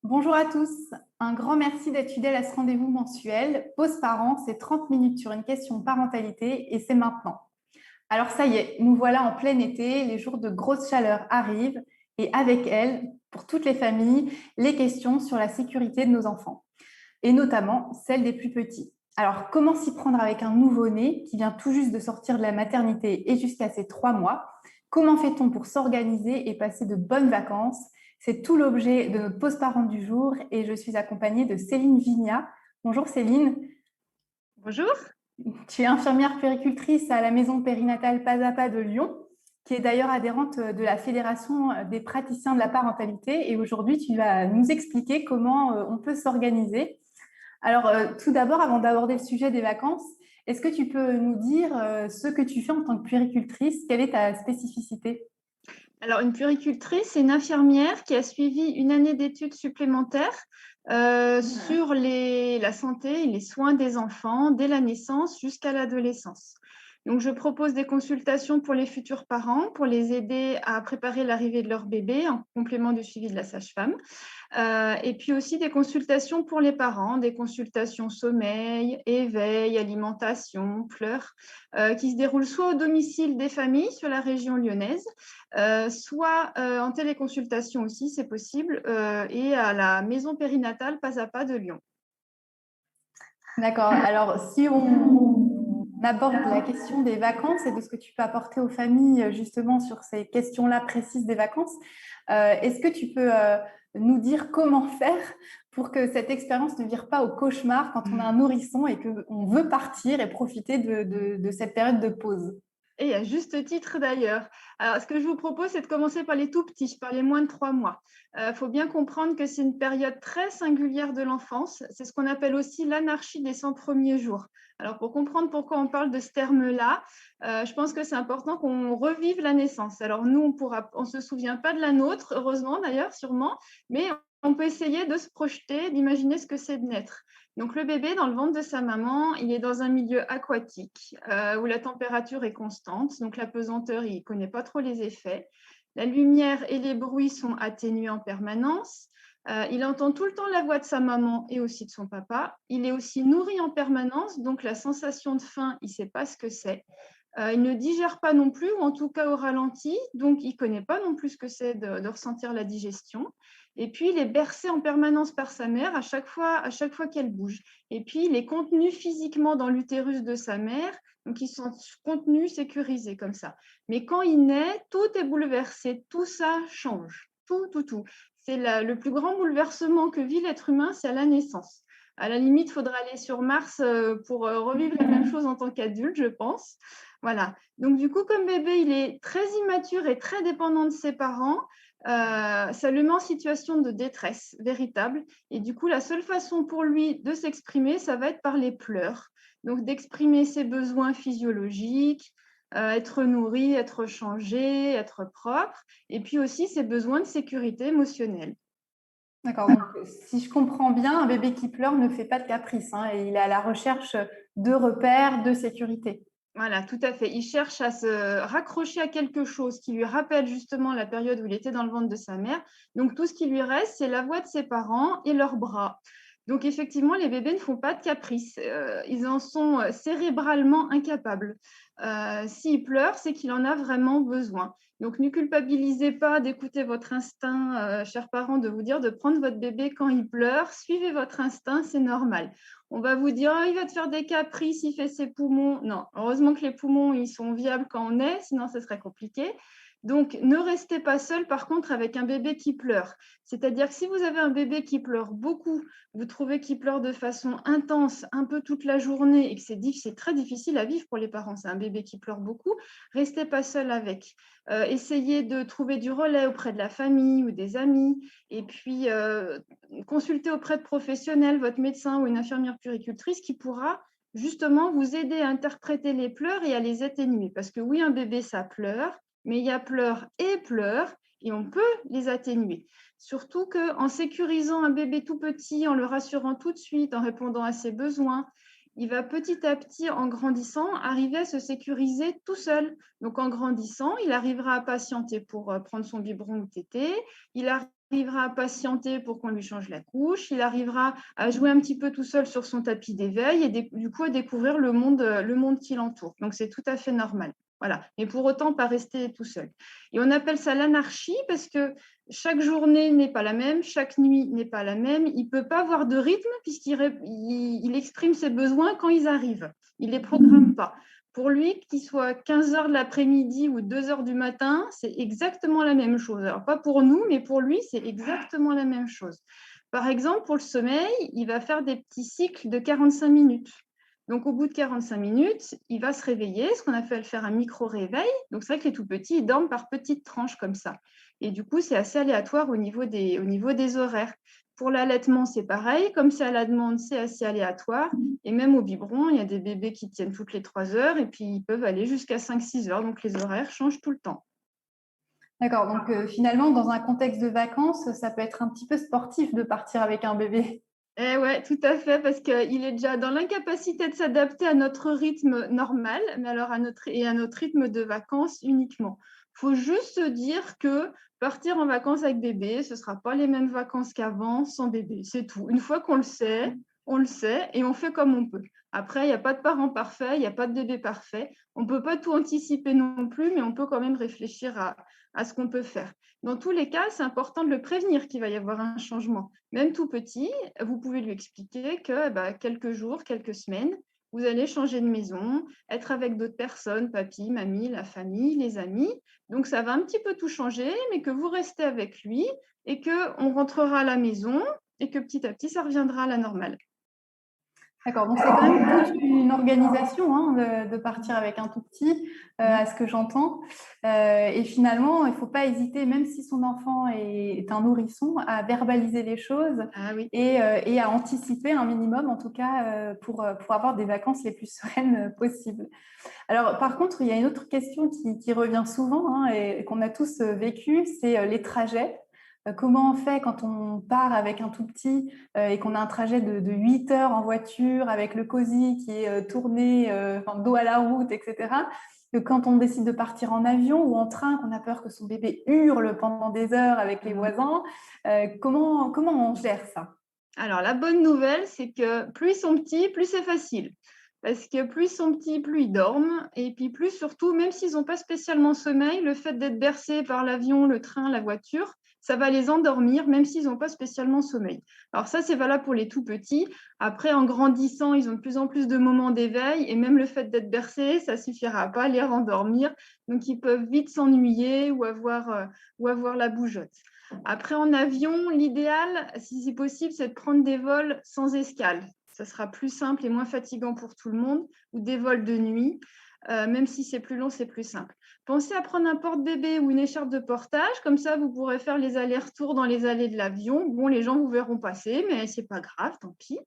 Bonjour à tous, un grand merci d'être fidèle à ce rendez-vous mensuel. Pause Parents, c'est 30 minutes sur une question parentalité et c'est maintenant. Alors ça y est, nous voilà en plein été, les jours de grosse chaleur arrivent et avec elles, pour toutes les familles, les questions sur la sécurité de nos enfants et notamment celle des plus petits. Alors comment s'y prendre avec un nouveau-né qui vient tout juste de sortir de la maternité et jusqu'à ses 3 mois? Comment fait-on pour s'organiser et passer de bonnes vacances? C'est tout l'objet de notre pause parent du jour et je suis accompagnée de Céline Vignat. Bonjour Céline, Bonjour. tu es infirmière puéricultrice à la maison périnatale Pas à Pas de Lyon, qui est d'ailleurs adhérente de la Fédération des praticiens de la parentalité. Et aujourd'hui, tu vas nous expliquer comment on peut s'organiser. Alors, tout d'abord, avant d'aborder le sujet des vacances, est-ce que tu peux nous dire ce que tu fais en tant que puéricultrice? Quelle est ta spécificité? Alors, une puéricultrice, c'est une infirmière qui a suivi une année d'études supplémentaires sur la santé et les soins des enfants dès la naissance jusqu'à l'adolescence. Donc, je propose des consultations pour les futurs parents pour les aider à préparer l'arrivée de leur bébé en complément du suivi de la sage-femme. Et puis aussi des consultations pour les parents, des consultations sommeil, éveil, alimentation, pleurs, qui se déroulent soit au domicile des familles sur la région lyonnaise, soit en téléconsultation aussi, c'est possible, et à la maison périnatale Pas à Pas de Lyon. D'accord. Alors, si on aborde la question des vacances et de ce que tu peux apporter aux familles justement sur ces questions-là précises des vacances, est-ce que tu peux nous dire comment faire pour que cette expérience ne vire pas au cauchemar quand on a un nourrisson et qu'on veut partir et profiter de cette période de pause? Et à juste titre d'ailleurs. Alors, ce que je vous propose, c'est de commencer par les tout petits, par les moins de 3 mois. Il faut bien comprendre que c'est une période très singulière de l'enfance. C'est ce qu'on appelle aussi l'anarchie des 100 premiers jours. Alors, pour comprendre pourquoi on parle de ce terme-là, je pense que c'est important qu'on revive la naissance. Alors, nous, on ne se souvient pas de la nôtre, heureusement d'ailleurs, sûrement, mais on peut essayer de se projeter, d'imaginer ce que c'est de naître. Donc, le bébé, dans le ventre de sa maman, il est dans un milieu aquatique où la température est constante. Donc, la pesanteur, il ne connaît pas trop les effets. La lumière et les bruits sont atténués en permanence. Il entend tout le temps la voix de sa maman et aussi de son papa. Il est aussi nourri en permanence. Donc, la sensation de faim, il ne sait pas ce que c'est. Il ne digère pas non plus, ou en tout cas au ralenti. Donc, il ne connaît pas non plus ce que c'est de ressentir la digestion. Et puis, il est bercé en permanence par sa mère à chaque fois qu'elle bouge. Et puis, il est contenu physiquement dans l'utérus de sa mère, donc ils sont contenus, sécurisés comme ça. Mais quand il naît, tout est bouleversé, tout ça change, tout, tout, tout. C'est le plus grand bouleversement que vit l'être humain, c'est à la naissance. À la limite, il faudra aller sur Mars pour revivre la même chose en tant qu'adulte, je pense. Voilà. Donc, du coup, comme bébé, il est très immature et très dépendant de ses parents. Ça le met en situation de détresse véritable. Et du coup, la seule façon pour lui de s'exprimer, ça va être par les pleurs. Donc, d'exprimer ses besoins physiologiques, être nourri, être changé, être propre. Et puis aussi ses besoins de sécurité émotionnelle. D'accord, donc si je comprends bien, un bébé qui pleure ne fait pas de caprice, hein, et il est à la recherche de repères, de sécurité. Voilà, tout à fait. Il cherche à se raccrocher à quelque chose qui lui rappelle justement la période où il était dans le ventre de sa mère. Donc, tout ce qui lui reste, c'est la voix de ses parents et leurs bras. Donc, effectivement, les bébés ne font pas de caprice. Ils en sont cérébralement incapables. S'il pleure, c'est qu'il en a vraiment besoin. Donc, ne culpabilisez pas d'écouter votre instinct, chers parents, de vous dire de prendre votre bébé quand il pleure. Suivez votre instinct, c'est normal. On va vous dire: «Ah, il va te faire des caprices, il fait ses poumons». Non, heureusement que les poumons, ils sont viables quand on est, sinon ce serait compliqué. Donc, ne restez pas seul, par contre, avec un bébé qui pleure. C'est-à-dire que si vous avez un bébé qui pleure beaucoup, vous trouvez qu'il pleure de façon intense, un peu toute la journée et que c'est très difficile à vivre pour les parents, c'est un bébé qui pleure beaucoup, restez pas seul avec. Essayez de trouver du relais auprès de la famille ou des amis et puis consultez auprès de professionnels, votre médecin ou une infirmière puéricultrice qui pourra justement vous aider à interpréter les pleurs et à les atténuer. Parce que oui, un bébé, ça pleure, mais il y a pleurs et on peut les atténuer. Surtout qu'en sécurisant un bébé tout petit, en le rassurant tout de suite, en répondant à ses besoins, il va petit à petit, en grandissant, arriver à se sécuriser tout seul. Donc, en grandissant, il arrivera à patienter pour prendre son biberon ou tété, il arrivera à patienter pour qu'on lui change la couche, il arrivera à jouer un petit peu tout seul sur son tapis d'éveil et du coup à découvrir le monde qui l'entoure. Donc, c'est tout à fait normal. Voilà, mais pour autant, pas rester tout seul. Et on appelle ça l'anarchie parce que chaque journée n'est pas la même, chaque nuit n'est pas la même. Il ne peut pas avoir de rythme puisqu'il exprime ses besoins quand ils arrivent. Il ne les programme pas. Pour lui, qu'il soit 15 heures de l'après-midi ou 2 heures du matin, c'est exactement la même chose. Alors, pas pour nous, mais pour lui, c'est exactement la même chose. Par exemple, pour le sommeil, il va faire des petits cycles de 45 minutes. Donc, au bout de 45 minutes, il va se réveiller, ce qu'on appelle faire un micro-réveil. Donc, c'est vrai que les tout-petits, ils dorment par petites tranches comme ça. Et du coup, c'est assez aléatoire au niveau des horaires. Pour l'allaitement, c'est pareil. Comme c'est à la demande, c'est assez aléatoire. Et même au biberon, il y a des bébés qui tiennent toutes les 3 heures et puis ils peuvent aller jusqu'à 5-6 heures. Donc, les horaires changent tout le temps. D'accord, donc finalement, dans un contexte de vacances, ça peut être un petit peu sportif de partir avec un bébé. Eh ouais, tout à fait, parce qu'il est déjà dans l'incapacité de s'adapter à notre rythme normal, mais alors à notre rythme de vacances uniquement. Il faut juste se dire que partir en vacances avec bébé, ce ne sera pas les mêmes vacances qu'avant sans bébé. C'est tout. Une fois qu'on le sait, on le sait et on fait comme on peut. Après, il n'y a pas de parents parfaits, il n'y a pas de bébé parfait. On ne peut pas tout anticiper non plus, mais on peut quand même réfléchir à ce qu'on peut faire. Dans tous les cas, c'est important de le prévenir qu'il va y avoir un changement. Même tout petit, vous pouvez lui expliquer que quelques jours, quelques semaines, vous allez changer de maison, être avec d'autres personnes, papy, mamie, la famille, les amis. Donc, ça va un petit peu tout changer, mais que vous restez avec lui et qu'on rentrera à la maison et que petit à petit, ça reviendra à la normale. D'accord, donc c'est quand même toute une organisation de partir avec un tout petit, à ce que j'entends. Et finalement, il ne faut pas hésiter, même si son enfant est un nourrisson, à verbaliser les choses Ah oui. et à anticiper un minimum, en tout cas, pour avoir des vacances les plus sereines possibles. Alors, par contre, il y a une autre question qui revient souvent et qu'on a tous vécu, c'est les trajets. Comment on fait quand on part avec un tout petit et qu'on a un trajet de 8 heures en voiture avec le cosy qui est tourné, dos à la route, etc. Que quand on décide de partir en avion ou en train, qu'on a peur que son bébé hurle pendant des heures avec les voisins, comment on gère ça? Alors, la bonne nouvelle, c'est que plus ils sont petits, plus c'est facile. Parce que plus ils sont petits, plus ils dorment. Et puis plus surtout, même s'ils n'ont pas spécialement sommeil, le fait d'être bercés par l'avion, le train, la voiture, ça va les endormir, même s'ils n'ont pas spécialement sommeil. Alors ça, c'est valable pour les tout petits. Après, en grandissant, ils ont de plus en plus de moments d'éveil. Et même le fait d'être bercés, ça ne suffira pas à les rendormir. Donc, ils peuvent vite s'ennuyer ou avoir la bougeotte. Après, en avion, l'idéal, si c'est possible, c'est de prendre des vols sans escale. Ça sera plus simple et moins fatigant pour tout le monde, ou des vols de nuit. Même si c'est plus long, c'est plus simple. Pensez à prendre un porte-bébé ou une écharpe de portage, comme ça vous pourrez faire les allers-retours dans les allées de l'avion. Bon, les gens vous verront passer, mais c'est pas grave, tant pis.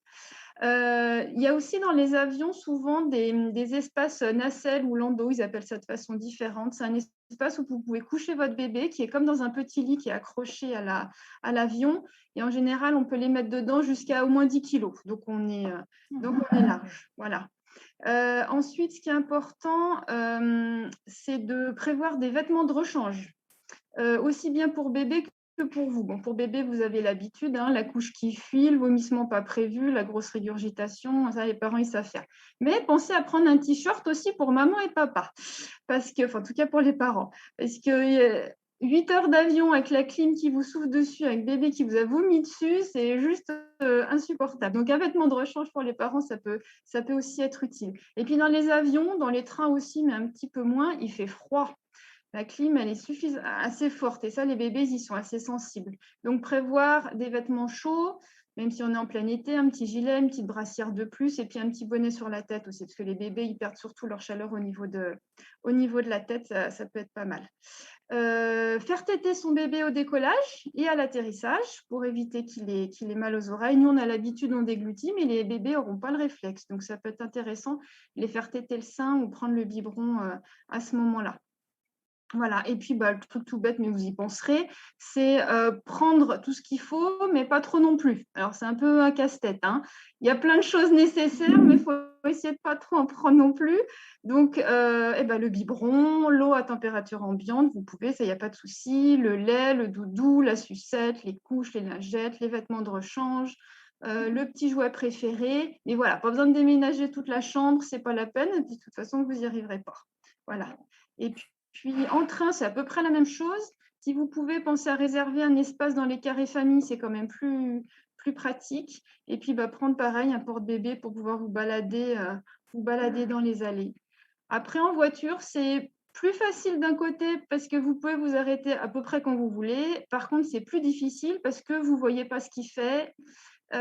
Il y a aussi dans les avions souvent des espaces nacelles ou landau, ils appellent ça de façon différente. C'est un espace où vous pouvez coucher votre bébé qui est comme dans un petit lit qui est accroché à l'avion. Et en général, on peut les mettre dedans jusqu'à au moins 10 kilos. Donc, on est large. Voilà. Ensuite, ce qui est important, c'est de prévoir des vêtements de rechange, aussi bien pour bébé que pour vous. Bon, pour bébé, vous avez l'habitude, la couche qui fuit, le vomissement pas prévu, la grosse régurgitation, ça, les parents, ils savent faire. Mais pensez à prendre un t-shirt aussi pour maman et papa, parce que, en tout cas pour les parents, parce que 8 heures d'avion avec la clim qui vous souffle dessus, avec bébé qui vous a vomi dessus, c'est juste insupportable. Donc, un vêtement de rechange pour les parents, ça peut aussi être utile. Et puis, dans les avions, dans les trains aussi, mais un petit peu moins, il fait froid. La clim, elle est assez forte et ça, les bébés, ils sont assez sensibles. Donc, prévoir des vêtements chauds, même si on est en plein été, un petit gilet, une petite brassière de plus et puis un petit bonnet sur la tête aussi, parce que les bébés, ils perdent surtout leur chaleur au niveau de la tête, ça peut être pas mal. Faire téter son bébé au décollage et à l'atterrissage pour éviter qu'il ait mal aux oreilles. Nous, on a l'habitude, on déglutit, mais les bébés n'auront pas le réflexe. Donc, ça peut être intéressant de les faire téter le sein ou prendre le biberon à ce moment-là. Voilà, et puis le truc tout bête, mais vous y penserez, c'est prendre tout ce qu'il faut, mais pas trop non plus. Alors, c'est un peu un casse-tête, hein. Il y a plein de choses nécessaires, mais il faut essayer de pas trop en prendre non plus. Donc, le biberon, l'eau à température ambiante, vous pouvez, ça, il n'y a pas de souci. Le lait, le doudou, la sucette, les couches, les lingettes, les vêtements de rechange, le petit jouet préféré. Mais voilà, pas besoin de déménager toute la chambre, c'est pas la peine. Et puis, de toute façon, vous n'y arriverez pas. Voilà. Et puis, en train, c'est à peu près la même chose. Si vous pouvez penser à réserver un espace dans les carrés famille, c'est quand même plus pratique. Et puis, prendre pareil un porte-bébé pour pouvoir vous balader dans les allées. Après, en voiture, c'est plus facile d'un côté parce que vous pouvez vous arrêter à peu près quand vous voulez. Par contre, c'est plus difficile parce que vous ne voyez pas ce qu'il fait. Vous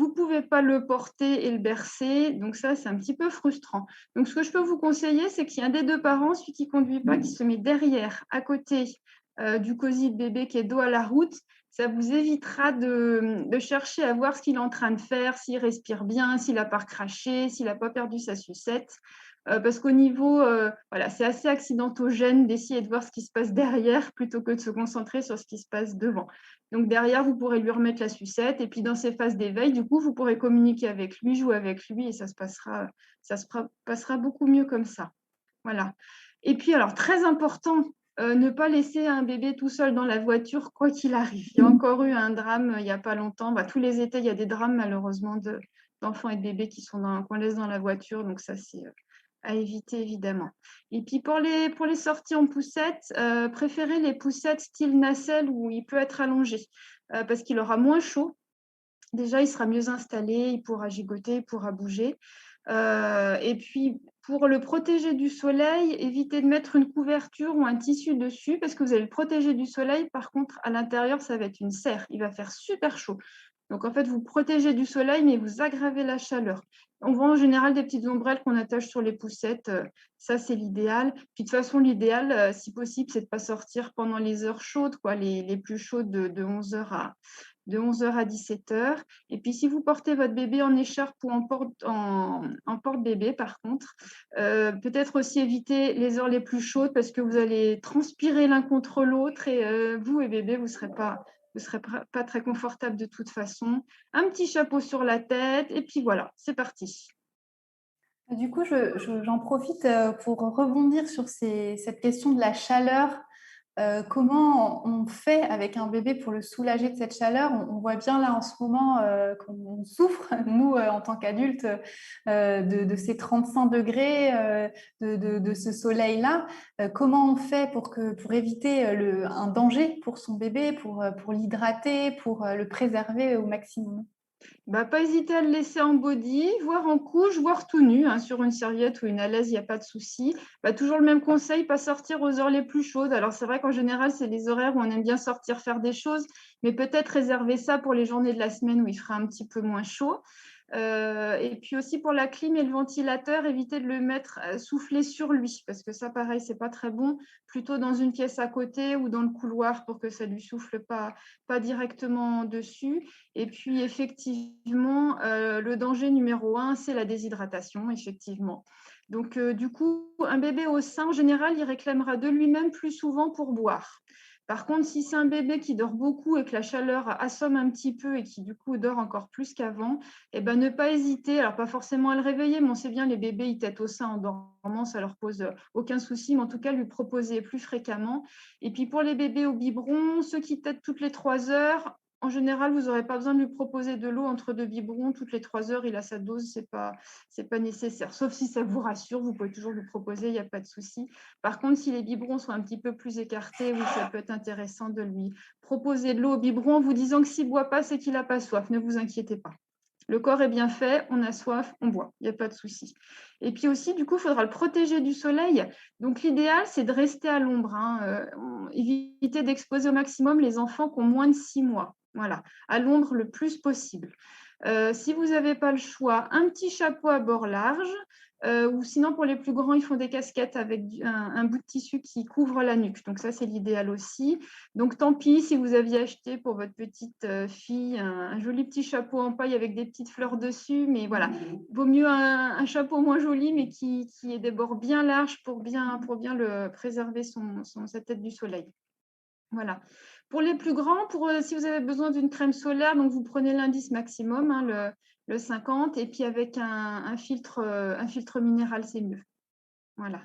ne pouvez pas le porter et le bercer, donc ça, c'est un petit peu frustrant. Donc, ce que je peux vous conseiller, c'est qu'il y a un des deux parents, celui qui ne conduit pas, qui se met derrière, à côté du cosy de bébé qui est dos à la route. Ça vous évitera de chercher à voir ce qu'il est en train de faire, s'il respire bien, s'il n'a pas recraché, s'il n'a pas perdu sa sucette. Parce qu'au niveau, c'est assez accidentogène d'essayer de voir ce qui se passe derrière plutôt que de se concentrer sur ce qui se passe devant. Donc derrière, vous pourrez lui remettre la sucette et puis dans ses phases d'éveil, du coup, vous pourrez communiquer avec lui, jouer avec lui et ça se passera beaucoup mieux comme ça. Voilà. Et puis alors, très important, ne pas laisser un bébé tout seul dans la voiture, quoi qu'il arrive. Il y a encore eu un drame il n'y a pas longtemps. Tous les étés, il y a des drames malheureusement d'enfants et de bébés qu'on laisse dans la voiture. Donc ça, c'est à éviter évidemment. Et puis pour les sorties en poussette, préférez les poussettes style nacelle où il peut être allongé parce qu'il aura moins chaud. Déjà, il sera mieux installé, il pourra gigoter, il pourra bouger. Et puis, pour le protéger du soleil, évitez de mettre une couverture ou un tissu dessus parce que vous allez le protéger du soleil. Par contre, à l'intérieur, ça va être une serre. Il va faire super chaud. Donc, en fait, vous protégez du soleil, mais vous aggravez la chaleur. On vend en général des petites ombrelles qu'on attache sur les poussettes. Ça, c'est l'idéal. Puis, de toute façon, l'idéal, si possible, c'est de ne pas sortir pendant les heures chaudes, les plus chaudes de 11h à 17h. Et puis, si vous portez votre bébé en écharpe ou en porte-bébé, par contre, peut-être aussi éviter les heures les plus chaudes parce que vous allez transpirer l'un contre l'autre et vous et bébé, vous ne serez pas très confortable de toute façon. Un petit chapeau sur la tête et puis voilà, c'est parti. Du coup, j'en profite pour rebondir sur cette question de la chaleur. Comment on fait avec un bébé pour le soulager de cette chaleur? On voit bien là en ce moment qu'on souffre, nous, en tant qu'adultes, de ces 35 degrés, de ce soleil-là. Comment on fait pour éviter un danger pour son bébé, pour l'hydrater, pour le préserver au maximum? Pas hésiter à le laisser en body, voire en couche, voire tout nu, hein, sur une serviette ou une alaise, il n'y a pas de souci. Toujours le même conseil, pas sortir aux heures les plus chaudes. Alors c'est vrai qu'en général, c'est les horaires où on aime bien sortir faire des choses, mais peut-être réserver ça pour les journées de la semaine où il fera un petit peu moins chaud. Et puis aussi pour la clim et le ventilateur, éviter de le mettre souffler sur lui, parce que ça, pareil, c'est pas très bon. Plutôt dans une pièce à côté ou dans le couloir pour que ça lui souffle pas directement dessus. Et puis effectivement, le danger numéro 1, c'est la déshydratation, effectivement. Donc du coup, un bébé au sein, en général, il réclamera de lui-même plus souvent pour boire. Par contre, si c'est un bébé qui dort beaucoup et que la chaleur assomme un petit peu et qui du coup dort encore plus qu'avant, ne pas hésiter, alors pas forcément à le réveiller, mais on sait bien les bébés, ils têtent au sein en dormant, ça leur pose aucun souci, mais en tout cas lui proposer plus fréquemment. Et puis pour les bébés au biberon, ceux qui têtent toutes les 3 heures, en général, vous n'aurez pas besoin de lui proposer de l'eau entre 2 biberons. Toutes les 3 heures, il a sa dose, ce n'est pas nécessaire. Sauf si ça vous rassure, vous pouvez toujours lui proposer, il n'y a pas de souci. Par contre, si les biberons sont un petit peu plus écartés, oui, ça peut être intéressant de lui proposer de l'eau au biberon en vous disant que s'il ne boit pas, c'est qu'il n'a pas soif. Ne vous inquiétez pas. Le corps est bien fait, on a soif, on boit, il n'y a pas de souci. Et puis aussi, du coup, il faudra le protéger du soleil. Donc, l'idéal, c'est de rester à l'ombre. Éviter d'exposer au maximum les enfants qui ont moins de 6 mois. Voilà, à l'ombre le plus possible. Si vous n'avez pas le choix, un petit chapeau à bord large, Ou sinon, pour les plus grands, ils font des casquettes avec un bout de tissu qui couvre la nuque. Donc ça, c'est l'idéal aussi. Donc tant pis si vous aviez acheté pour votre petite fille un joli petit chapeau en paille avec des petites fleurs dessus. Mais voilà, vaut mieux un chapeau moins joli, mais qui ait des bords bien larges pour bien le préserver sa tête du soleil. Voilà. Pour les plus grands, si vous avez besoin d'une crème solaire, donc vous prenez l'indice maximum, hein, le 50, et puis avec un filtre minéral, c'est mieux. Voilà.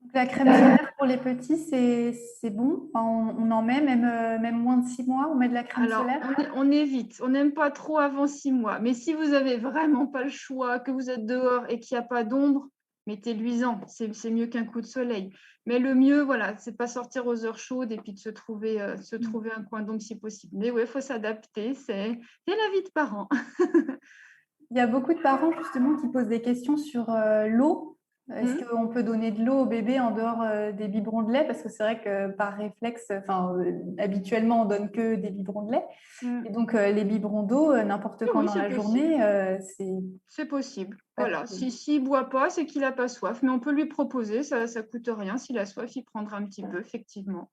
Donc, la crème solaire pour les petits, c'est bon. Enfin, on en met même moins de 6 mois, on met de la crème Alors, solaire. on évite. On n'aime pas trop avant 6 mois. Mais si vous avez vraiment pas le choix, que vous êtes dehors et qu'il n'y a pas d'ombre, mettez luisant. C'est mieux qu'un coup de soleil. Mais le mieux, voilà, c'est pas sortir aux heures chaudes et puis de se trouver un coin d'ombre si possible. Mais oui, il faut s'adapter. C'est la vie de parents. Il y a beaucoup de parents justement qui posent des questions sur l'eau. Est-ce qu'on peut donner de l'eau au bébé en dehors des biberons de lait? Parce que c'est vrai que par réflexe, habituellement, on donne que des biberons de lait. Et donc, les biberons d'eau, n'importe quand Oui, dans c'est la possible. journée, C'est possible. pas Voilà. possible. S'il ne boit pas, c'est qu'il n'a pas soif. Mais on peut lui proposer, ça ne coûte rien. S'il a soif, il prendra un petit peu, effectivement.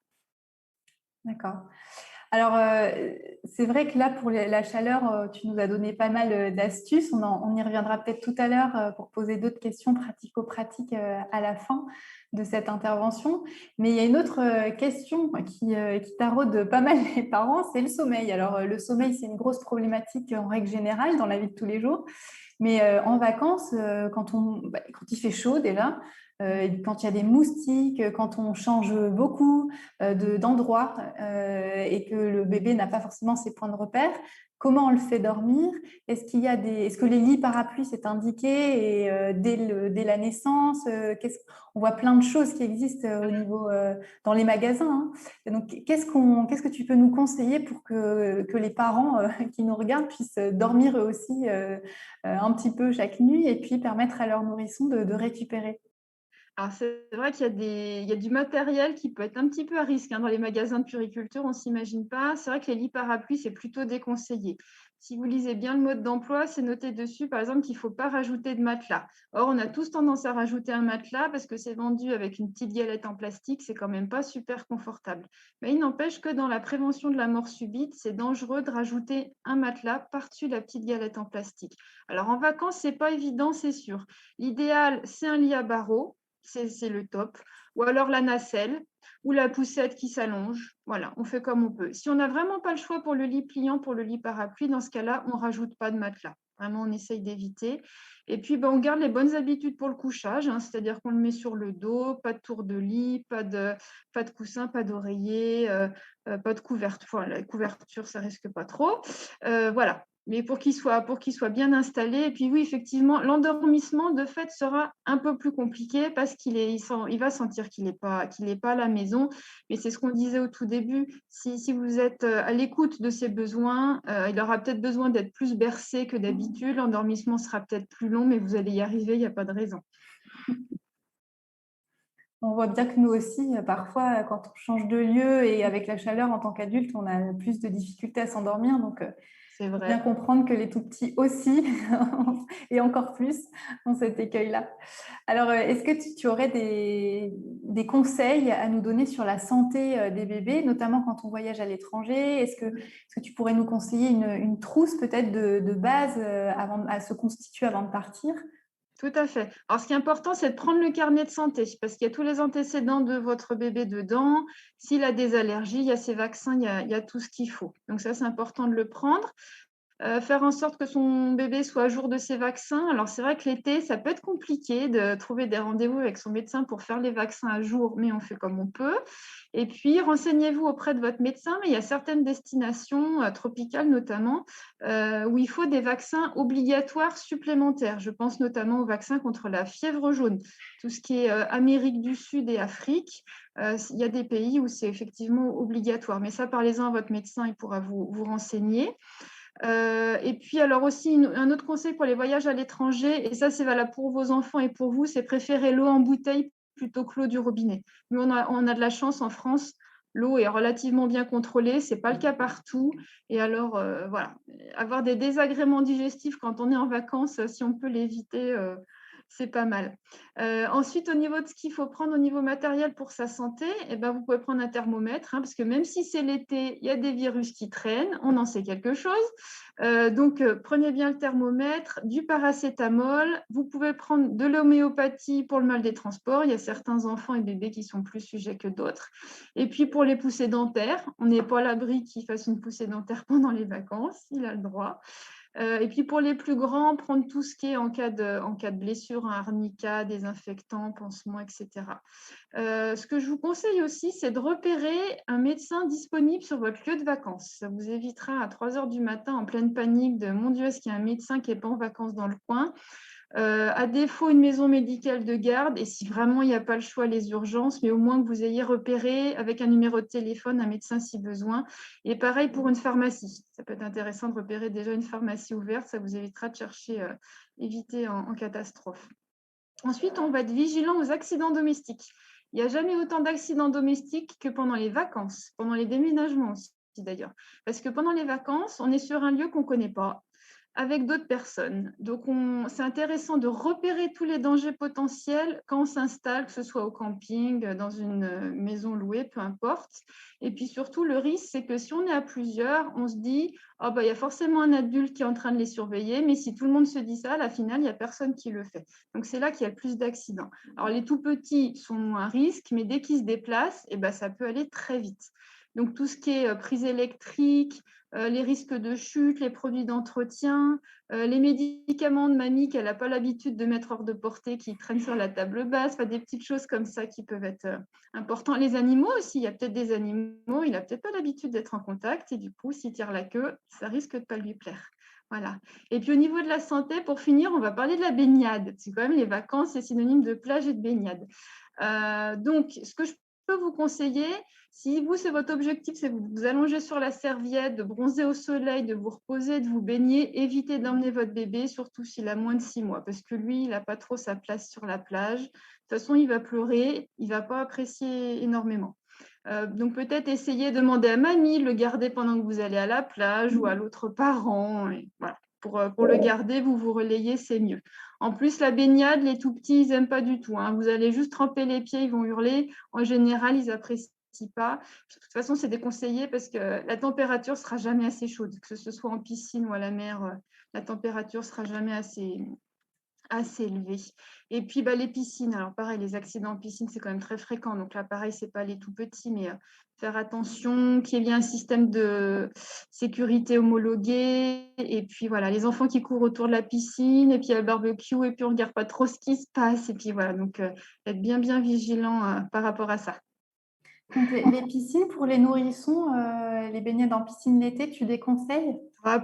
D'accord. Alors, c'est vrai que là, pour la chaleur, tu nous as donné pas mal d'astuces. On y reviendra peut-être tout à l'heure pour poser d'autres questions pratico-pratiques à la fin de cette intervention. Mais il y a une autre question qui taraude pas mal les parents, c'est le sommeil. Alors, le sommeil, c'est une grosse problématique en règle générale dans la vie de tous les jours. Mais en vacances, quand il fait chaud déjà, quand il y a des moustiques, quand on change beaucoup d'endroit et que le bébé n'a pas forcément ses points de repère, comment on le fait dormir? Est-ce que les lits parapluies c'est indiqué et dès la naissance? On voit plein de choses qui existent au niveau dans les magasins, hein. Et donc, qu'est-ce que tu peux nous conseiller pour que les parents qui nous regardent puissent dormir eux aussi un petit peu chaque nuit et puis permettre à leur nourrisson de récupérer? Alors, c'est vrai qu'il y a du matériel qui peut être un petit peu à risque, hein, dans les magasins de puriculture, on ne s'imagine pas. C'est vrai que les lits parapluies, c'est plutôt déconseillé. Si vous lisez bien le mode d'emploi, c'est noté dessus, par exemple, qu'il ne faut pas rajouter de matelas. Or, on a tous tendance à rajouter un matelas parce que c'est vendu avec une petite galette en plastique, c'est quand même pas super confortable. Mais il n'empêche que dans la prévention de la mort subite, c'est dangereux de rajouter un matelas par-dessus la petite galette en plastique. Alors, en vacances, c'est pas évident, c'est sûr. L'idéal, c'est un lit à barreaux. C'est le top. Ou alors la nacelle ou la poussette qui s'allonge. Voilà, on fait comme on peut. Si on n'a vraiment pas le choix pour le lit pliant, pour le lit parapluie, dans ce cas-là, on ne rajoute pas de matelas. Vraiment, on essaye d'éviter. Et puis, on garde les bonnes habitudes pour le couchage, hein, c'est-à-dire qu'on le met sur le dos, pas de tour de lit, pas de coussin, pas d'oreiller, pas de couverture. Enfin, la couverture, ça risque pas trop. Voilà, mais pour qu'il soit bien installé. Et puis oui, effectivement, l'endormissement, de fait, sera un peu plus compliqué parce il va sentir qu'il n'est pas à la maison. Mais c'est ce qu'on disait au tout début. Si vous êtes à l'écoute de ses besoins, il aura peut-être besoin d'être plus bercé que d'habitude. L'endormissement sera peut-être plus long, mais vous allez y arriver, il n'y a pas de raison. On voit bien que nous aussi, parfois, quand on change de lieu et avec la chaleur en tant qu'adulte, on a plus de difficultés à s'endormir. Donc, C'est il faut bien vrai. comprendre que les tout petits aussi, et encore plus, ont cet écueil-là. Alors, est-ce que tu aurais des conseils à nous donner sur la santé des bébés, notamment quand on voyage à l'étranger? Est-ce que tu pourrais nous conseiller une trousse peut-être de base à se constituer avant de partir? Tout à fait. Alors, ce qui est important, c'est de prendre le carnet de santé parce qu'il y a tous les antécédents de votre bébé dedans. S'il a des allergies, il y a ses vaccins, il y a tout ce qu'il faut. Donc, ça, c'est important de le prendre. Faire en sorte que son bébé soit à jour de ses vaccins. Alors, c'est vrai que l'été, ça peut être compliqué de trouver des rendez-vous avec son médecin pour faire les vaccins à jour, mais on fait comme on peut. Et puis, renseignez-vous auprès de votre médecin, mais il y a certaines destinations, tropicales notamment, où il faut des vaccins obligatoires supplémentaires. Je pense notamment aux vaccins contre la fièvre jaune. Tout ce qui est Amérique du Sud et Afrique, il y a des pays où c'est effectivement obligatoire. Mais ça, parlez-en à votre médecin, il pourra vous renseigner. Et puis, alors aussi, un autre conseil pour les voyages à l'étranger, et ça, c'est valable pour vos enfants et pour vous, c'est préférer l'eau en bouteille plutôt que l'eau du robinet. Nous, on a de la chance en France, l'eau est relativement bien contrôlée, ce n'est pas le cas partout. Et alors, voilà, avoir des désagréments digestifs quand on est en vacances, si on peut l'éviter, C'est pas mal. Ensuite, au niveau de ce qu'il faut prendre au niveau matériel pour sa santé, eh ben, vous pouvez prendre un thermomètre, hein, parce que même si c'est l'été, il y a des virus qui traînent, on en sait quelque chose. Donc, prenez bien le thermomètre, du paracétamol. Vous pouvez prendre de l'homéopathie pour le mal des transports. Il y a certains enfants et bébés qui sont plus sujets que d'autres. Et puis, pour les poussées dentaires, on n'est pas à l'abri qu'il fasse une poussée dentaire pendant les vacances, il a le droit. Et puis pour les plus grands, prendre tout ce qui est en cas de blessure, un arnica, désinfectant, pansement, etc. Ce que je vous conseille aussi, c'est de repérer un médecin disponible sur votre lieu de vacances. Ça vous évitera à 3 heures du matin, en pleine panique, de mon Dieu, est-ce qu'il y a un médecin qui n'est pas en vacances dans le coin? À défaut, une maison médicale de garde, et si vraiment il n'y a pas le choix, les urgences, mais au moins que vous ayez repéré avec un numéro de téléphone un médecin si besoin. Et pareil pour une pharmacie. Ça peut être intéressant de repérer déjà une pharmacie ouverte, ça vous évitera de chercher, éviter en catastrophe. Ensuite, on va être vigilant aux accidents domestiques. Il n'y a jamais autant d'accidents domestiques que pendant les vacances, pendant les déménagements aussi d'ailleurs. Parce que pendant les vacances, on est sur un lieu qu'on ne connaît pas, avec d'autres personnes. Donc, c'est intéressant de repérer tous les dangers potentiels quand on s'installe, que ce soit au camping, dans une maison louée, peu importe. Et puis surtout, le risque, c'est que si on est à plusieurs, on se dit oh, bah, il y a forcément un adulte qui est en train de les surveiller, mais si tout le monde se dit ça, à la finale, il n'y a personne qui le fait. Donc, c'est là qu'il y a le plus d'accidents. Alors, les tout petits sont moins à risque, mais dès qu'ils se déplacent, eh ben, ça peut aller très vite. Donc, tout ce qui est prise électrique, les risques de chute, les produits d'entretien, les médicaments de mamie qu'elle n'a pas l'habitude de mettre hors de portée, qui traînent sur la table basse, des petites choses comme ça qui peuvent être importantes. Les animaux aussi, il y a peut-être des animaux, il n'a peut-être pas l'habitude d'être en contact et du coup, s'il tire la queue, ça risque de ne pas lui plaire. Voilà. Et puis au niveau de la santé, pour finir, on va parler de la baignade. C'est quand même les vacances, c'est synonyme de plage et de baignade. Donc, ce que je peux vous conseiller, si vous, c'est votre objectif, c'est de vous allonger sur la serviette, de bronzer au soleil, de vous reposer, de vous baigner, évitez d'emmener votre bébé, surtout s'il a moins de 6 mois, parce que lui, il n'a pas trop sa place sur la plage. De toute façon, il va pleurer, il ne va pas apprécier énormément. Donc, peut-être essayer de demander à mamie de le garder pendant que vous allez à la plage ou à l'autre parent. Et voilà. Pour le garder, vous vous relayez, c'est mieux. En plus, la baignade, les tout petits, ils n'aiment pas du tout. Vous allez juste tremper les pieds, ils vont hurler. En général, ils apprécient pas. De toute façon, c'est déconseillé parce que la température sera jamais assez chaude, que ce soit en piscine ou à la mer, la température sera jamais assez élevée. Et puis, les piscines, alors pareil, les accidents en piscine, c'est quand même très fréquent. Donc là, pareil, c'est pas les tout petits, mais faire attention qu'il y ait bien un système de sécurité homologué. Et puis voilà, les enfants qui courent autour de la piscine, et puis il y a le barbecue, et puis on ne regarde pas trop ce qui se passe. Et puis voilà, donc être bien vigilant par rapport à ça. Donc, les piscines pour les nourrissons, les baignades en piscine l'été, tu déconseilles?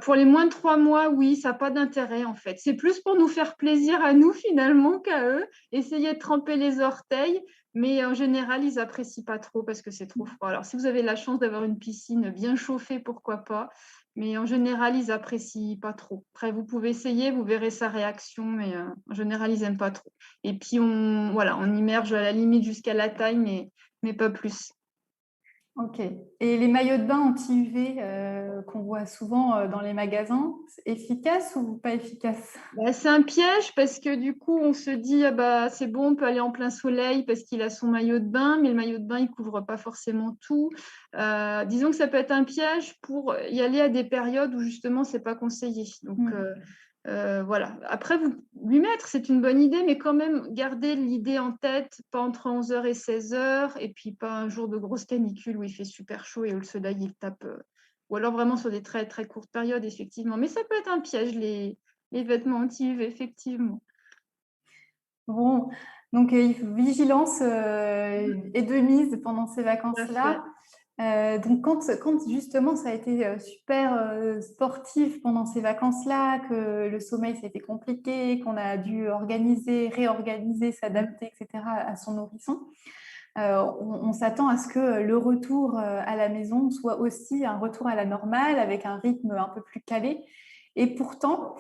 Pour les moins de 3 mois, oui, ça n'a pas d'intérêt en fait. C'est plus pour nous faire plaisir à nous finalement qu'à eux. Essayer de tremper les orteils, mais en général, ils n'apprécient pas trop parce que c'est trop froid. Alors, si vous avez la chance d'avoir une piscine bien chauffée, pourquoi pas. Mais en général, ils n'apprécient pas trop. Après, vous pouvez essayer, vous verrez sa réaction, mais en général, ils n'aiment pas trop. Et puis, on immerge à la limite jusqu'à la taille, mais pas plus. Ok. Et les maillots de bain anti-UV qu'on voit souvent dans les magasins, efficaces ou pas efficaces? C'est un piège parce que du coup, on se dit ah bah, c'est bon, on peut aller en plein soleil parce qu'il a son maillot de bain, mais le maillot de bain, il ne couvre pas forcément tout. Disons que ça peut être un piège pour y aller à des périodes où justement, ce n'est pas conseillé. Donc, voilà. Après, vous lui mettre, c'est une bonne idée, mais quand même, garder l'idée en tête, pas entre 11h et 16h, et puis pas un jour de grosse canicule où il fait super chaud et où le soleil, il tape. Ou alors vraiment sur des très, très courtes périodes, effectivement. Mais ça peut être un piège, les vêtements anti-UV, effectivement. Bon, donc vigilance est de mise pendant ces Tout à fait. vacances-là. Donc quand justement ça a été super sportif pendant ces vacances-là, que le sommeil ça a été compliqué, qu'on a dû organiser, réorganiser, s'adapter, etc. à son nourrisson, on s'attend à ce que le retour à la maison soit aussi un retour à la normale avec un rythme un peu plus calé. Et pourtant,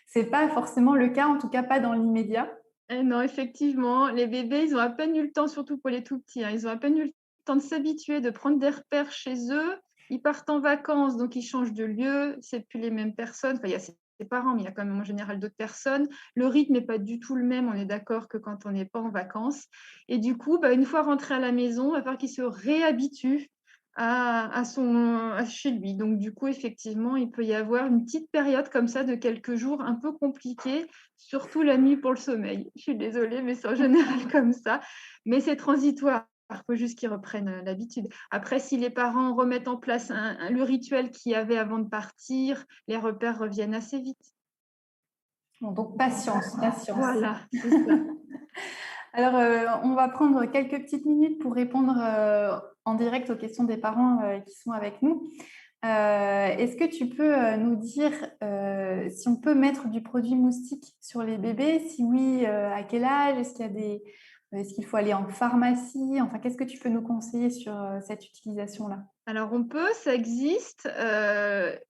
c'est pas forcément le cas, en tout cas pas dans l'immédiat. Non, effectivement, les bébés, ils ont à peine eu le temps, surtout pour les tout petits, ils ont à peine eu le temps de s'habituer, de prendre des repères chez eux. Ils partent en vacances, donc ils changent de lieu, c'est plus les mêmes personnes. Enfin, il y a parents, mais il y a quand même en général d'autres personnes. Le rythme n'est pas du tout le même, on est d'accord, que quand on n'est pas en vacances. Et du coup, une fois rentré à la maison, il va falloir qu'il se réhabitue à chez lui. Donc, du coup, effectivement, il peut y avoir une petite période comme ça de quelques jours un peu compliquée, surtout la nuit pour le sommeil. Je suis désolée, mais c'est en général comme ça. Mais c'est transitoire. Il faut juste qu'ils reprennent l'habitude. Après, si les parents remettent en place le rituel qu'il y avait avant de partir, les repères reviennent assez vite. Bon, donc, patience, patience. Voilà, c'est ça. Alors, on va prendre quelques petites minutes pour répondre en direct aux questions des parents qui sont avec nous. Est-ce que tu peux nous dire si on peut mettre du produit moustique sur les bébés? Si oui, à quel âge? Est-ce qu'il faut aller en pharmacie? Enfin, qu'est-ce que tu peux nous conseiller sur cette utilisation-là? Alors on peut, ça existe.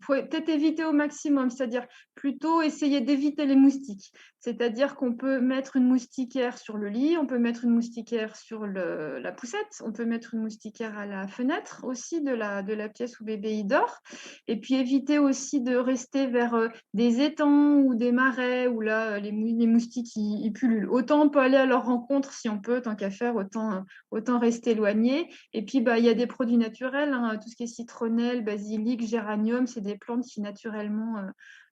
Faut peut-être éviter au maximum, c'est-à-dire plutôt essayer d'éviter les moustiques. C'est-à-dire qu'on peut mettre une moustiquaire sur le lit, on peut mettre une moustiquaire sur la poussette, on peut mettre une moustiquaire à la fenêtre aussi de la pièce où bébé y dort. Et puis éviter aussi de rester vers des étangs ou des marais où là les moustiques ils pullulent. Autant on peut aller à leur rencontre si on peut, tant qu'à faire, autant rester éloigné. Et puis, il y a des produits naturels, hein, tout ce qui est citronnelle, basilic, géranium, c'est des plantes qui naturellement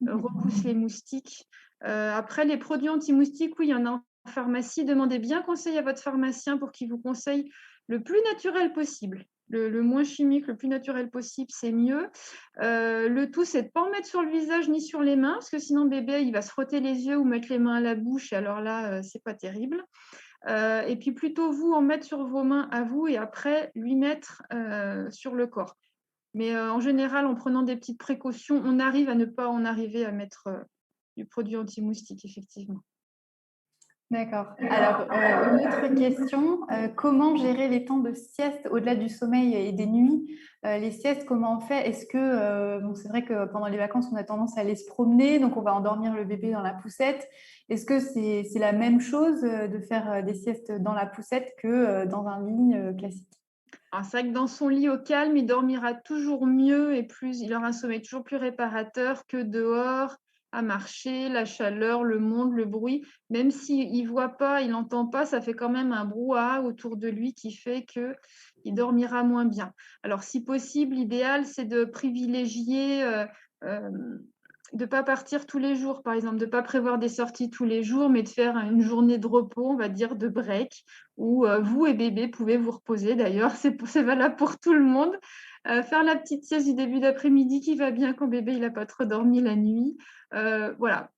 repoussent les moustiques. Après, les produits anti-moustiques, oui, il y en a en pharmacie. Demandez bien conseil à votre pharmacien pour qu'il vous conseille le plus naturel possible. Le moins chimique, le plus naturel possible, c'est mieux. Le tout, c'est de ne pas en mettre sur le visage ni sur les mains, parce que sinon, bébé, il va se frotter les yeux ou mettre les mains à la bouche. Et alors là, c'est pas terrible. Et puis plutôt vous en mettre sur vos mains à vous et après lui mettre sur le corps. Mais en général, en prenant des petites précautions, on arrive à ne pas en arriver à mettre du produit anti-moustique, effectivement. D'accord. Alors, une autre question, comment gérer les temps de sieste au-delà du sommeil et des nuits? Les siestes, comment on fait? Est-ce que, bon, c'est vrai que pendant les vacances, on a tendance à aller se promener, donc on va endormir le bébé dans la poussette. Est-ce que c'est la même chose de faire des siestes dans la poussette que dans un lit classique? Alors, c'est vrai que dans son lit au calme, il dormira toujours mieux et il aura un sommeil toujours plus réparateur que dehors, à marcher, la chaleur, le monde, le bruit. Même s'il ne voit pas, il n'entend pas, ça fait quand même un brouhaha autour de lui qui fait qu'il dormira moins bien. Alors, si possible, l'idéal, c'est de privilégier euh, de ne pas partir tous les jours, par exemple, de ne pas prévoir des sorties tous les jours, mais de faire une journée de repos, on va dire, de break, où vous et bébé pouvez vous reposer. D'ailleurs, c'est valable pour tout le monde. Faire la petite sieste du début d'après-midi qui va bien quand bébé n'a pas trop dormi la nuit. Voilà.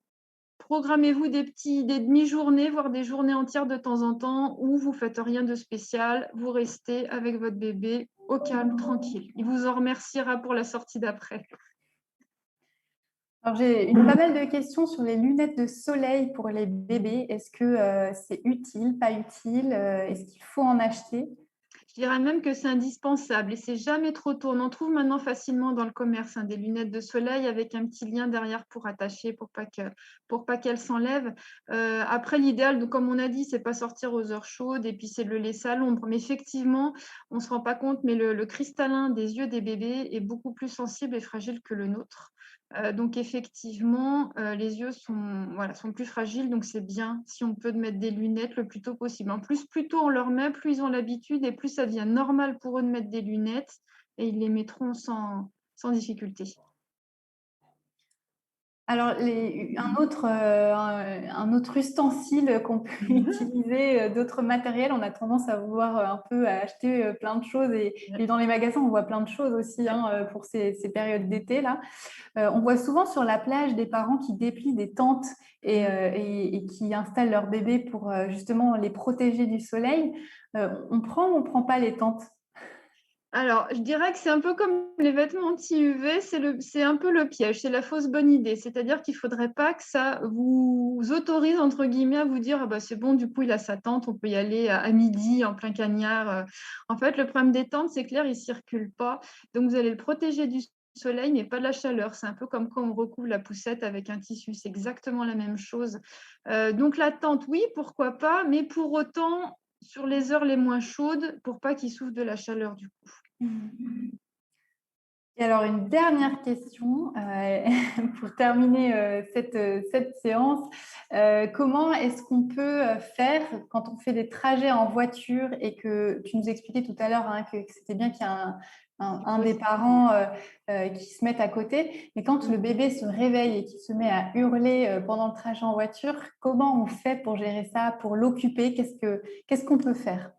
Programmez-vous des demi-journées, voire des journées entières de temps en temps où vous ne faites rien de spécial, vous restez avec votre bébé au calme, tranquille. Il vous en remerciera pour la sortie d'après. Alors, j'ai pas mal de questions sur les lunettes de soleil pour les bébés. Est-ce que c'est utile, pas utile? Est-ce qu'il faut en acheter? Je dirais même que c'est indispensable et c'est jamais trop tôt. On en trouve maintenant facilement dans le commerce, hein, des lunettes de soleil avec un petit lien derrière pour attacher, pour pas qu'elles s'enlèvent. Après, l'idéal, donc, comme on a dit, c'est pas sortir aux heures chaudes et puis c'est de le laisser à l'ombre. Mais effectivement, on se rend pas compte, mais le cristallin des yeux des bébés est beaucoup plus sensible et fragile que le nôtre. Donc effectivement, les yeux sont plus fragiles, donc c'est bien si on peut mettre des lunettes le plus tôt possible. En plus, plus tôt on leur met, plus ils ont l'habitude et plus ça devient normal pour eux de mettre des lunettes et ils les mettront sans difficulté. Alors, un autre ustensile qu'on peut utiliser, d'autres matériels, on a tendance à vouloir un peu acheter plein de choses et dans les magasins, on voit plein de choses aussi hein, pour ces périodes d'été là. On voit souvent sur la plage des parents qui déplient des tentes et qui installent leurs bébés pour justement les protéger du soleil. On prend ou on ne prend pas les tentes? Alors, je dirais que c'est un peu comme les vêtements anti-UV, c'est un peu le piège, c'est la fausse bonne idée. C'est-à-dire qu'il ne faudrait pas que ça vous autorise, entre guillemets, à vous dire ah bah, c'est bon, du coup, il a sa tente, on peut y aller à midi, en plein cagnard. En fait, le problème des tentes, c'est que l'air, il ne circule pas. Donc, vous allez le protéger du soleil, mais pas de la chaleur. C'est un peu comme quand on recouvre la poussette avec un tissu. C'est exactement la même chose. Donc, la tente, oui, pourquoi pas, mais pour autant, sur les heures les moins chaudes, pour pas qu'il souffre de la chaleur du coup. Et alors, une dernière question pour terminer cette séance. Comment est-ce qu'on peut faire quand on fait des trajets en voiture et que tu nous expliquais tout à l'heure, hein, que c'était bien qu'il y ait un des parents qui se mette à côté, mais quand le bébé se réveille et qu'il se met à hurler pendant le trajet en voiture, comment on fait pour gérer ça, pour l'occuper? Qu'est-ce qu'on peut faire?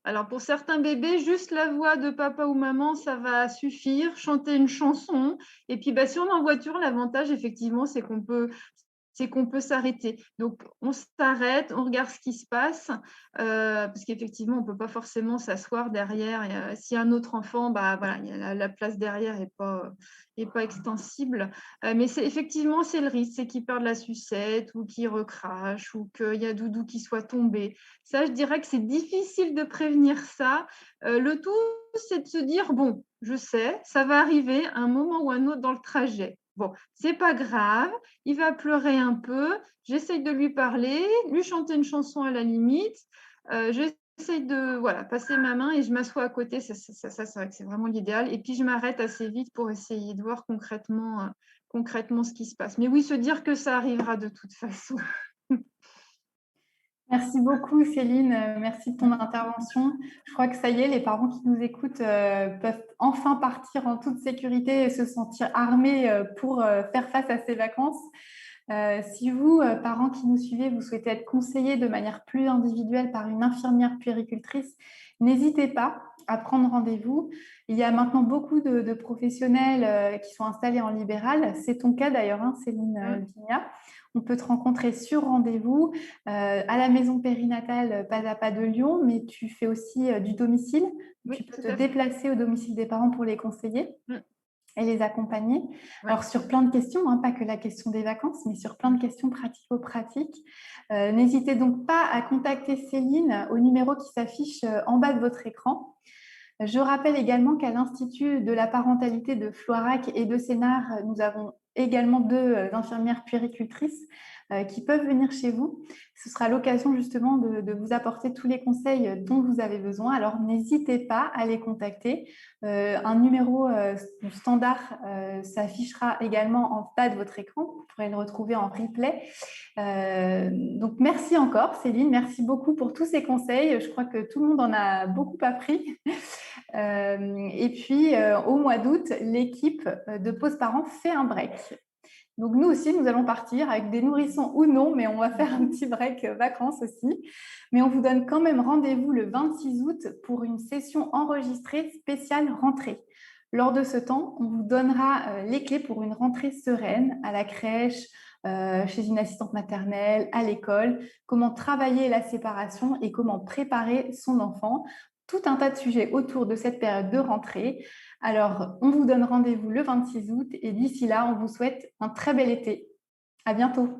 Alors pour certains bébés, juste la voix de papa ou maman, ça va suffire, chanter une chanson. Et puis si on est en voiture, l'avantage effectivement, c'est qu'on peut s'arrêter. Donc on s'arrête, on regarde ce qui se passe, parce qu'effectivement, on ne peut pas forcément s'asseoir derrière. Et, s'il y a un autre enfant, voilà, la place derrière est pas extensible. Mais effectivement, c'est le risque, c'est qu'il perde la sucette ou qu'il recrache ou qu'il y a Doudou qui soit tombé. Ça, je dirais que c'est difficile de prévenir ça. Le tout, c'est de se dire, bon, je sais, ça va arriver à un moment ou un autre dans le trajet. Bon, c'est pas grave, il va pleurer un peu, j'essaye de lui parler, lui chanter une chanson à la limite, j'essaye de passer ma main et je m'assois à côté, ça c'est vrai que c'est vraiment l'idéal. Et puis je m'arrête assez vite pour essayer de voir concrètement ce qui se passe. Mais oui, se dire que ça arrivera de toute façon. Merci beaucoup, Céline. Merci de ton intervention. Je crois que ça y est, les parents qui nous écoutent peuvent enfin partir en toute sécurité et se sentir armés pour faire face à ces vacances. Si vous, parents qui nous suivez, vous souhaitez être conseillés de manière plus individuelle par une infirmière puéricultrice, n'hésitez pas à prendre rendez-vous. Il y a maintenant beaucoup de professionnels qui sont installés en libéral. C'est ton cas d'ailleurs, hein, Céline Vigna. On peut te rencontrer sur rendez-vous à la maison périnatale Pas à Pas de Lyon, mais tu fais aussi du domicile. Oui, Tu peux tout te à fait. déplacer au domicile des parents pour les conseiller et les accompagner. Alors, sur plein de questions, hein, pas que la question des vacances, mais sur plein de questions pratico-pratiques. N'hésitez donc pas à contacter Céline au numéro qui s'affiche en bas de votre écran. Je rappelle également qu'à l'Institut de la parentalité de Floirac et de Sénart, nous avons également 2 infirmières puéricultrices qui peuvent venir chez vous. Ce sera l'occasion justement de vous apporter tous les conseils dont vous avez besoin. Alors, n'hésitez pas à les contacter. Un numéro standard s'affichera également en bas de votre écran. Vous pourrez le retrouver en replay. Donc, merci encore, Céline. Merci beaucoup pour tous ces conseils. Je crois que tout le monde en a beaucoup appris. Et puis, au mois d'août, l'équipe de Pause Parents fait un break. Donc, nous aussi, nous allons partir avec des nourrissons ou non, mais on va faire un petit break vacances aussi. Mais on vous donne quand même rendez-vous le 26 août pour une session enregistrée spéciale rentrée. Lors de ce temps, on vous donnera les clés pour une rentrée sereine à la crèche, chez une assistante maternelle, à l'école, comment travailler la séparation et comment préparer son enfant. Tout un tas de sujets autour de cette période de rentrée. Alors, on vous donne rendez-vous le 26 août et d'ici là, on vous souhaite un très bel été. À bientôt.